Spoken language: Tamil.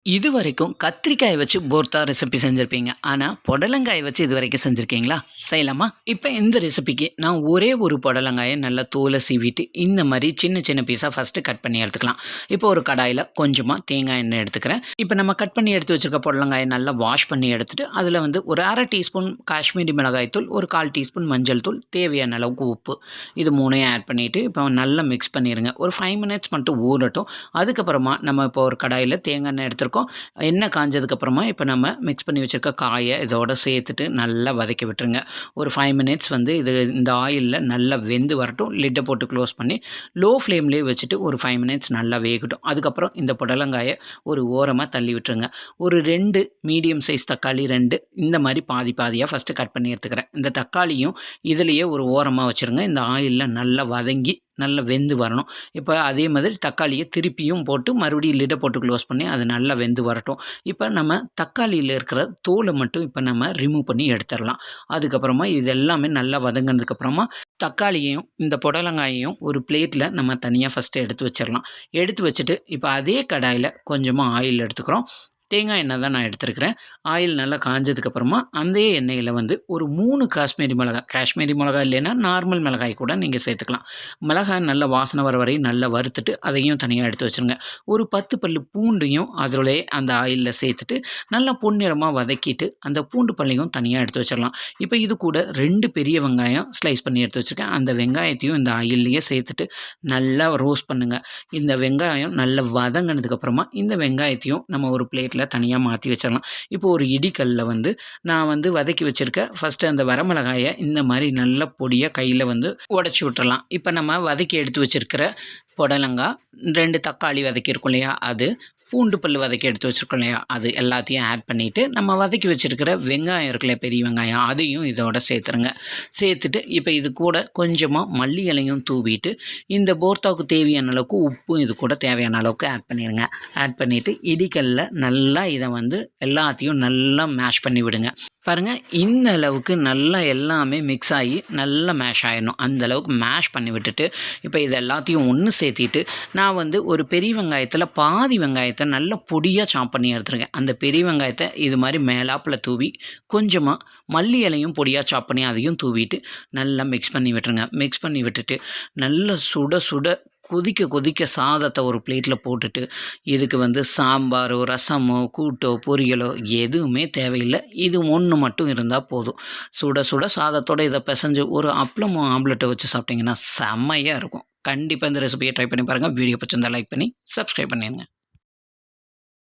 இதுவரைக்கும் கத்திரிக்காய வச்சு போர்த்தா ரெசிபி செஞ்சுருப்பீங்க. ஆனா, புடலங்காய வச்சு இதுவரைக்கும் செஞ்சிருக்கீங்களா? செய்யலாமா? இப்ப இந்த ரெசிபிக்கு நான் ஒரே ஒரு புடலங்காய நல்லா தோல சீவிட்டு, இந்த மாரி சின்ன சின்ன பீஸா ஃபர்ஸ்ட்டு கட் பண்ணி எடுத்துக்கலாம். இப்போ ஒரு கடாயில கொஞ்சமா தேங்காய் எண்ணெய் எடுத்துக்கிறேன். இப்ப நம்ம கட் பண்ணி எடுத்து வச்சிருக்க புடலங்காய நல்லா வாஷ் பண்ணி எடுத்துட்டு, அதில வந்து ஒரு 1/2 டீஸ்பூன் காஷ்மீரி மிளகாய் தூள், ஒரு 1/4 டீஸ்பூன் மஞ்சள் தூள், தேவையான அளவுக்கு உப்பு. இது 3யும் ஆட் பண்ணிட்டு, இப்போ நல்லா மிக்ஸ் பண்ணிருங்க. ஒரு 5 மினிட்ஸ் மட்டும் ஊறட்டும். அதுக்கப்புறமா நம்ம இப்போ ஒரு கடாயில தேங்காய் எண்ணெய் எடுத்திருக்கோம். எண்ணெய் காஞ்சதுக்கப்புறமா இப்போ நம்ம மிக்ஸ் பண்ணி வச்சுருக்க காயை இதோட சேர்த்துட்டு நல்லா வதக்கி விட்டுருங்க. ஒரு 5 மினிட்ஸ் வந்து இந்த ஆயிலில் நல்லா வெந்து வரட்டும். லிட்டை போட்டு க்ளோஸ் பண்ணி லோ ஃப்ளேம்லேயே வச்சுட்டு ஒரு 5 மினிட்ஸ் நல்லா வேகட்டும். அதுக்கப்புறம் இந்த புடலங்காயை ஒரு ஓரமாக தள்ளி விட்டுருங்க. ஒரு 2 மீடியம் சைஸ் தக்காளி 2 இந்த மாதிரி பாதி பாதியாக ஃபஸ்ட்டு கட் பண்ணி எடுத்துக்கிறேன். இந்த தக்காளியும் இதுலேயே ஒரு ஓரமாக வச்சுருங்க. இந்த ஆயிலில் நல்லா வதங்கி நல்லா வெந்து வரணும். இப்போ அதே மாதிரி தக்காளியை திருப்பியும் போட்டு மறுபடியும் லிட்டை போட்டு க்ளோஸ் பண்ணி அது நல்லா வெந்து வரட்டும். இப்போ நம்ம தக்காளியில் இருக்கிற தோலை மட்டும் இப்போ நம்ம ரிமூவ் பண்ணி எடுத்துடலாம். அதுக்கப்புறமா இது எல்லாமே நல்லா வதங்கினதுக்கப்புறமா தக்காளியையும் இந்த புடலங்காயையும் ஒரு பிளேட்டில் நம்ம தனியாக ஃபஸ்ட்டு எடுத்து வச்சிடலாம். எடுத்து வச்சுட்டு இப்போ அதே கடாயில் கொஞ்சமாக ஆயில் எடுத்துக்கிறோம். தேங்காய் எண்ணெய் தான் நான் எடுத்துருக்கிறேன். ஆயில் நல்லா காஞ்சதுக்கப்புறமா அந்த எண்ணெயில் வந்து ஒரு 3 காஷ்மீரி மிளகாய் இல்லைன்னா நார்மல் மிளகாய் கூட நீங்கள் சேர்த்துக்கலாம். மிளகாய் நல்லா வாசனை வர வரையும் நல்லா வறுத்துட்டு அதையும் தனியாக எடுத்து வச்சுருங்க. ஒரு 10 பல்லு பூண்டையும் அதிலே அந்த ஆயிலில் சேர்த்துட்டு நல்லா பொன்னிறமாக வதக்கிட்டு அந்த பூண்டு பல்லையும் தனியாக எடுத்து வச்சிடலாம். இப்போ இது கூட 2 பெரிய வெங்காயம் ஸ்லைஸ் பண்ணி எடுத்து வச்சுருக்கேன். அந்த வெங்காயத்தையும் இந்த ஆயில்லையே சேர்த்துட்டு நல்லா ரோஸ்ட் பண்ணுங்கள். இந்த வெங்காயம் நல்லா வதங்கினதுக்கப்புறமா இந்த வெங்காயத்தையும் நம்ம ஒரு பிளேட்டில் தனியாக மாற்றி வச்சிடலாம். இப்போ ஒரு இடிக்கல்ல வந்து நான் வந்து வதக்கி வச்சுருக்க ஃபஸ்ட்டு அந்த வரமிளகாயை இந்த மாதிரி நல்ல பொடியாக கையில் வந்து உடச்சி விட்டுறலாம். இப்போ நம்ம வதக்கி எடுத்து வச்சுருக்கிற புடலங்காய், 2 தக்காளி வதக்கியிருக்கோம் இல்லையா, அது பூண்டு பல் வதக்கி எடுத்து வச்சுருக்கோம் இல்லையா, அது எல்லாத்தையும் ஆட் பண்ணிவிட்டு நம்ம வதக்கி வச்சுருக்கிற வெங்காயம் இருக்குல்ல, பெரிய வெங்காயம், அதையும் இதோட சேர்த்துருங்க. சேர்த்துட்டு இப்போ இது கூட கொஞ்சமாக மல்லி இலையும் தூவிட்டு இந்த போர்த்தாவுக்கு தேவையான அளவுக்கு உப்பும் இது கூட தேவையான அளவுக்கு ஆட் பண்ணிடுங்க. ஆட் பண்ணிவிட்டு இடிக்கல்ல நல்லா இதை வந்து எல்லாத்தையும் நல்லா மேஷ் பண்ணி விடுங்க. பாருங்கள், இந்த அளவுக்கு நல்லா எல்லாமே மிக்ஸ் ஆகி நல்லா மேஷ் ஆகிடணும். அந்த அளவுக்கு மேஷ் பண்ணி விட்டுட்டு இப்போ இது எல்லாத்தையும் ஒன்று சேர்த்திட்டு நான் வந்து ஒரு பெரிய வெங்காயத்தில் பாதி வெங்காயத்தை நல்லா பொடியாக சாப் பண்ணி எடுத்துருக்கேன். அந்த பெரிய வெங்காயத்தை இது மாதிரி மேலாப்பில் தூவி கொஞ்சமாக மல்லி இலையும் பொடியாக சாப் பண்ணி அதையும் தூவிட்டு நல்லா மிக்ஸ் பண்ணி விட்டுருங்க. மிக்ஸ் பண்ணி விட்டுட்டு நல்லா சுட சுட கொதிக்க சாதத்தை ஒரு பிளேட்டில் போட்டுட்டு இதுக்கு வந்து சாம்பாரோ ரசமோ கூட்டோ பொரியலோ எதுவுமே தேவையில்லை. இது ஒன்று மட்டும் இருந்தால் போதும். சுட சுட சாதத்தோடு இதை பிசைஞ்சு ஒரு அப்பளமோ ஆம்லெட்டை வச்சு சாப்பிட்டிங்கன்னா செம்மையாக இருக்கும். கண்டிப்பாக இந்த ரெசிபியை ட்ரை பண்ணி பாருங்கள். வீடியோ பிடிச்சிருந்தா லைக் பண்ணி சப்ஸ்கிரைப் பண்ணிடுங்க.